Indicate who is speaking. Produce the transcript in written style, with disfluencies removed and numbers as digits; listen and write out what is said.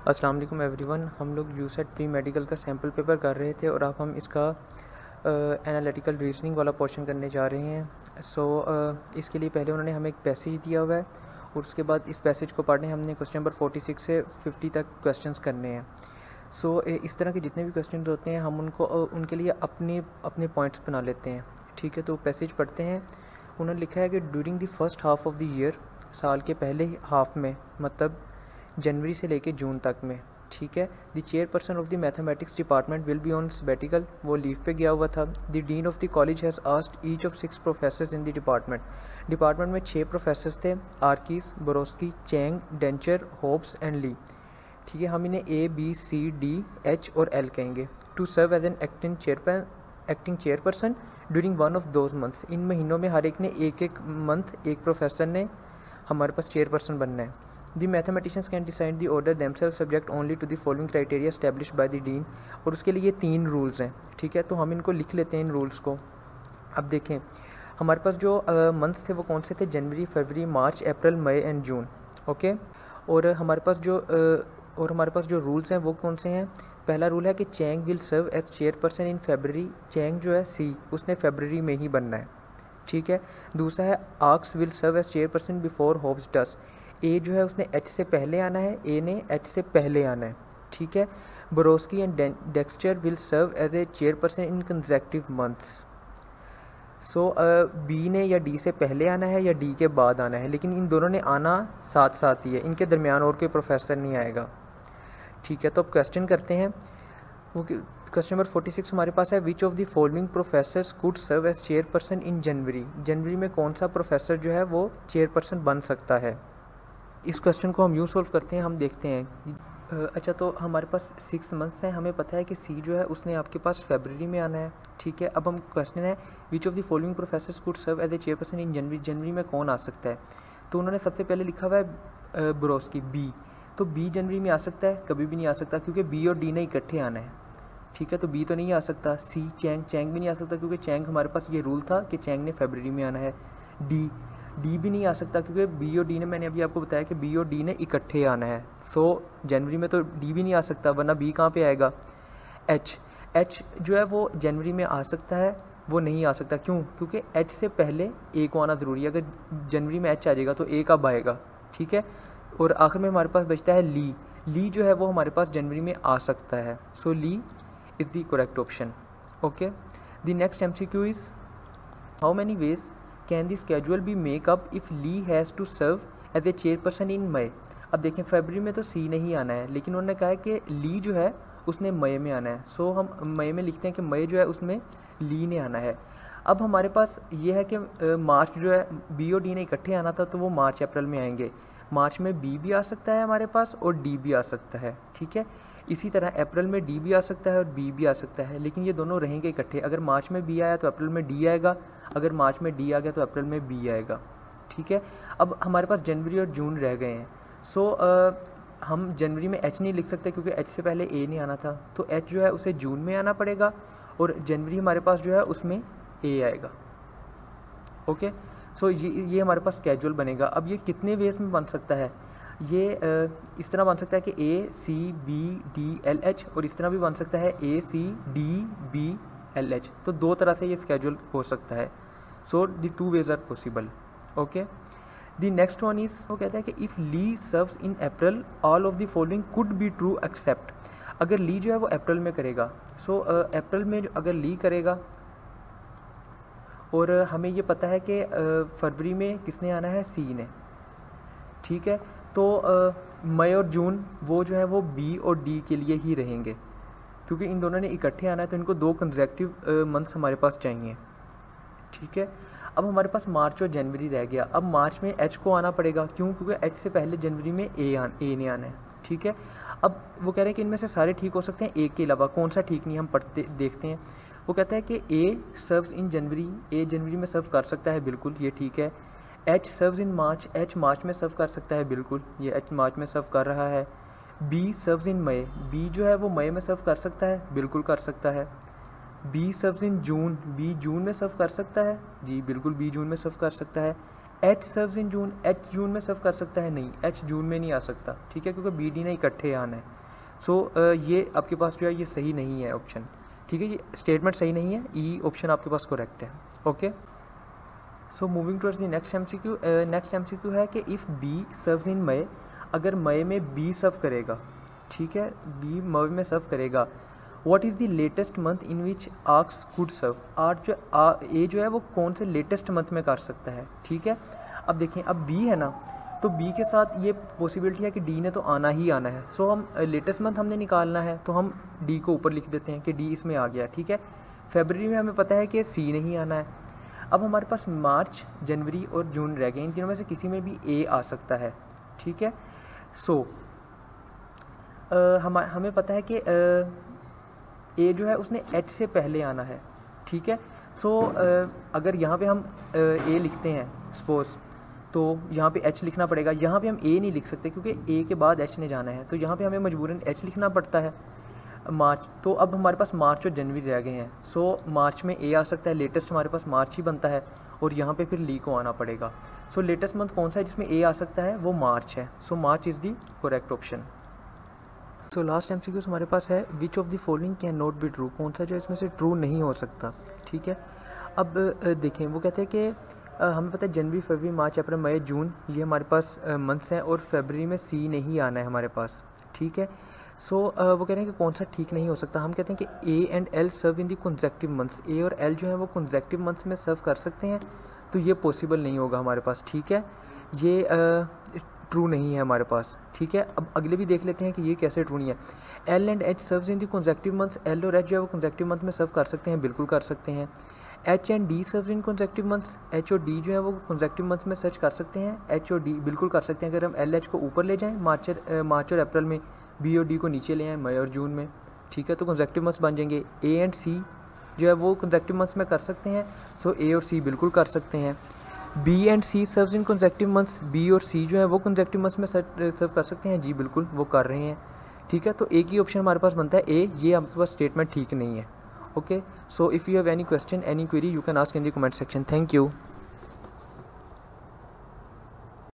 Speaker 1: अस्सलाम वालेकुम एवरीवन। हम लोग यूसेट प्री मेडिकल का सैम्पल पेपर कर रहे थे और अब हम इसका एनालिटिकल रीजनिंग वाला पोर्शन करने जा रहे हैं। इसके लिए पहले उन्होंने हमें एक पैसेज दिया हुआ है और उसके बाद इस पैसेज को पढ़ने हमने क्वेश्चन नंबर 46 से 50 तक क्वेश्चंस करने हैं। इस तरह के जितने भी क्वेश्चन होते हैं हम उनके लिए अपने अपने पॉइंट्स बना लेते हैं। ठीक है, तो पैसेज पढ़ते हैं। उन्होंने लिखा है कि during the first half of the year, साल के पहले हाफ में, मतलब जनवरी से लेके जून तक में, ठीक है, the chairperson of the mathematics department will be on sabbatical, वो लीव पे गया हुआ था। The dean of the college has asked each of 6 professors in the department में 6 प्रोफेसर्स थे, Arkis, Borowski, Chang, Dencher, Hobbs and Lee. ठीक है, हम इन्हें A B C D H और एल कहेंगे। To serve as an acting chairperson during one of those months, इन महीनों में हर एक ने एक मंथ एक प्रोफेसर ने हमारे पास चेयरपर्सन बनना है। The mathematicians can decide the order themselves subject only to the following criteria established by the dean, और उसके लिए 3 रूल्स हैं। ठीक है, तो हम इनको लिख लेते हैं इन रूल्स को। अब देखें हमारे पास जो मंथ्स थे वो कौन से थे, जनवरी, फरवरी, मार्च, अप्रैल, मई एंड जून। ओके, और हमारे पास जो रूल्स हैं वो कौन से हैं। पहला रूल है कि Chang will serve as chairperson in February, Chang जो है सी, उसने फेबररी में ही बनना है। ठीक है, दूसरा है Arks will serve as chairperson before Hobbs does, A जो है उसने एच से पहले आना है, ए ने एच से पहले आना है। ठीक है, Borowski and Dexter will serve as a chairperson in consecutive months. B ने या डी से पहले आना है या डी के बाद आना है, लेकिन इन दोनों ने आना साथ साथ ही है, इनके दरमियान और कोई प्रोफेसर नहीं आएगा। ठीक है, तो अब क्वेश्चन करते हैं। वो क्वेश्चन नंबर 46 हमारे पास है, which of the following professors could serve as chairperson in January, जनवरी में कौन सा प्रोफेसर जो है वो चेयरपर्सन बन सकता है। इस क्वेश्चन को हम यूँ सॉल्व करते हैं, हम देखते हैं। अच्छा, तो हमारे पास 6 मंथ्स हैं, हमें पता है कि सी जो है उसने आपके पास फरवरी में आना है। ठीक है, अब हम क्वेश्चन है which of the following professors could serve as a chairperson in January, जनवरी में कौन आ सकता है। तो उन्होंने सबसे पहले लिखा हुआ है बोरोस्की, बी, तो बी जनवरी में आ सकता है, कभी भी नहीं आ सकता क्योंकि बी और डी ने इकट्ठे आना है। ठीक है, तो बी तो नहीं आ सकता। सी चैंग भी नहीं आ सकता क्योंकि चैंग हमारे पास ये रूल था कि चैंग ने फरवरी में आना है। डी भी नहीं आ सकता क्योंकि बी और डी ने, मैंने अभी आपको बताया कि बी और डी ने इकट्ठे आना है। जनवरी में तो डी भी नहीं आ सकता, वरना बी कहाँ पे आएगा। एच जो है वो जनवरी में आ सकता है, वो नहीं आ सकता। क्यों? क्योंकि एच से पहले ए को आना ज़रूरी है। अगर जनवरी में एच आ जाएगा तो ए कब आएगा। ठीक है, और आखिर में हमारे पास बचता है ली जो है वो हमारे पास जनवरी में आ सकता है। Lee is the correct option. Okay, the next MCQ is how many ways can the schedule be make up if Lee has to serve as a chairperson in May. अब देखें फरवरी में तो सी नहीं आना है, लेकिन उन्होंने कहा है कि ली जो है उसने मई में आना है। हम मई में लिखते हैं कि मई जो है उसमें ली ने आना है। अब हमारे पास ये है कि मार्च जो है बी और डी ने इकट्ठे आना था, तो वो मार्च अप्रैल में आएंगे। मार्च में बी भी आ सकता है हमारे पास और डी भी आ सकता है। ठीक है, इसी तरह अप्रैल में डी भी आ सकता है और बी भी आ सकता है, लेकिन ये दोनों रहेंगे इकट्ठे। अगर मार्च में बी आया तो अप्रैल में डी आएगा, अगर मार्च में डी आ गया तो अप्रैल में बी आएगा। ठीक है, अब हमारे पास जनवरी और जून रह गए हैं। हम जनवरी में एच नहीं लिख सकते क्योंकि एच से पहले ए नहीं आना था, तो एच जो है उसे जून में आना पड़ेगा और जनवरी हमारे पास जो है उसमें ए आएगा। ओके, ये हमारे पास स्केड्यूल बनेगा। अब ये कितने वेज में बन सकता है, ये इस तरह बन सकता है कि A C B D L H, और इस तरह भी बन सकता है A C D B L H. तो 2 तरह से ये स्केड्यूल हो सकता है। The 2 ways are possible. Okay, the next one is, वो कहता है कि if Lee serves in April all of the following could be true except. अगर ली जो है वो अप्रैल में करेगा, अप्रैल में अगर ली करेगा, और हमें ये पता है कि फरवरी में किसने आना है, सी ने। ठीक है, तो मई और जून वो जो है वो बी और डी के लिए ही रहेंगे क्योंकि इन दोनों ने इकट्ठे आना है, तो इनको 2 कंसेक्टिव मंथ्स हमारे पास चाहिए। ठीक है, अब हमारे पास मार्च और जनवरी रह गया। अब मार्च में एच को आना पड़ेगा, क्यों? क्योंकि एच से पहले जनवरी में ए ने आना है। ठीक है, अब वो कह रहे हैं कि इनमें से सारे ठीक हो सकते हैं, एक के अलावा कौन सा ठीक नहीं, हम देखते हैं। वो कहता है कि ए सर्व्स इन जनवरी, ए जनवरी में सर्व कर सकता है, बिल्कुल ये ठीक है। एच सर्व्स इन मार्च, एच मार्च में सर्व कर सकता है, बिल्कुल ये एच मार्च में सर्व कर रहा है। बी सर्व्स इन मई, बी जो है वो मई में सर्व कर सकता है, बिल्कुल कर सकता है। बी सर्व्स इन जून, बी जून में सर्व कर सकता है, जी बिल्कुल बी जून में सर्व कर सकता है। एच सर्व्स इन जून, एच जून में सर्व कर सकता है? नहीं, एच जून में नहीं आ सकता, ठीक है, क्योंकि बी डी ने इकट्ठे आना है। सो ये आपके पास जो है ये सही नहीं है ऑप्शन, ठीक है, ये स्टेटमेंट सही नहीं है, ई ऑप्शन आपके पास करेक्ट है। Okay, so moving towards the next MCQ. Next MCQ है कि इफ़ बी सर्व्स इन मई, अगर मई में बी सर्व करेगा, ठीक है, बी मई में सर्व करेगा, what is the latest month in which arcs could serve, आर्ट जो ए जो है वो कौन से लेटेस्ट मंथ में कर सकता है, ठीक है। अब देखें, अब बी है ना, तो बी के साथ ये पॉसिबिलिटी है कि डी ने तो आना ही आना है। सो हम लेटेस्ट मंथ हमने निकालना है, तो हम डी को ऊपर लिख देते हैं कि डी इसमें आ गया, ठीक है। फरवरी में हमें पता है कि सी नहीं आना है। अब हमारे पास मार्च, जनवरी और जून रह गए, इन तीनों में से किसी में भी ए आ सकता है, ठीक है। सो हमें पता है कि ए जो है उसने एच से पहले आना है, ठीक है। सो अगर यहाँ पे हम ए लिखते हैं सपोज, तो यहाँ पे एच लिखना पड़ेगा। यहाँ पे हम ए नहीं लिख सकते क्योंकि ए के बाद एच ने जाना है, तो यहाँ पे हमें मजबूरन एच लिखना पड़ता है। मार्च, तो अब हमारे पास मार्च और जनवरी रह गए हैं। सो मार्च में ए आ सकता है, लेटेस्ट हमारे पास मार्च ही बनता है, और यहाँ पे फिर ली को आना पड़ेगा। सो लेटेस्ट मंथ कौन सा है जिसमें ए आ सकता है, वो मार्च है। So March is the correct option. So last MCQs हमारे पास है, which of the following can not be true, कौन सा जो इसमें से ट्रू नहीं हो सकता, ठीक है। अब देखें, वो कहते हैं कि हमें पता है जनवरी, फरवरी, मार्च, अप्रैल, मई, जून, ये हमारे पास मंथ्स हैं, और फरवरी में सी नहीं आना है हमारे पास, ठीक है। सो वो कह रहे हैं कि कौन सा ठीक नहीं हो सकता। हम कहते हैं कि A and L serve in the consecutive months, A और एल जो है वो कंसेक्टिव मंथ्स में सर्व कर सकते हैं, तो ये पॉसिबल नहीं होगा हमारे पास, ठीक है, ये ट्रू नहीं है हमारे पास, ठीक है। अब अगले भी देख लेते हैं कि ये कैसे ट्रू नहीं है। L and H serves in the consecutive months, L और एच जो है वो कंसेक्टिव मंथ में सर्व कर सकते हैं, बिल्कुल कर सकते हैं। H and D serves in consecutive months, H और डी जो है वो कंसेक्टिव मंथ्स में सर्च कर सकते हैं, एच और डी बिल्कुल कर सकते हैं। अगर हम एल एच को ऊपर ले जाएँ मार्च और अप्रैल में, बी और डी को नीचे ले आएँ मई और जून में, ठीक है, तो कंसेक्टिव मंथ्स बन जाएंगे। ए एंड सी जो है वो कंसेक्टिव मंथ्स में कर सकते हैं, सो ए और सी बिल्कुल कर सकते हैं। B and C serves in consecutive months, B और सी जो है वो कंसेक्टिव मंथ्स में सर्व कर सकते हैं, जी बिल्कुल वो कर रहे हैं, ठीक है। तो एक ही ऑप्शन हमारे पास बनता है ए, ये आपके पास स्टेटमेंट ठीक नहीं है। Okay, so if you have any question, any query, you can ask in the comment section. Thank you.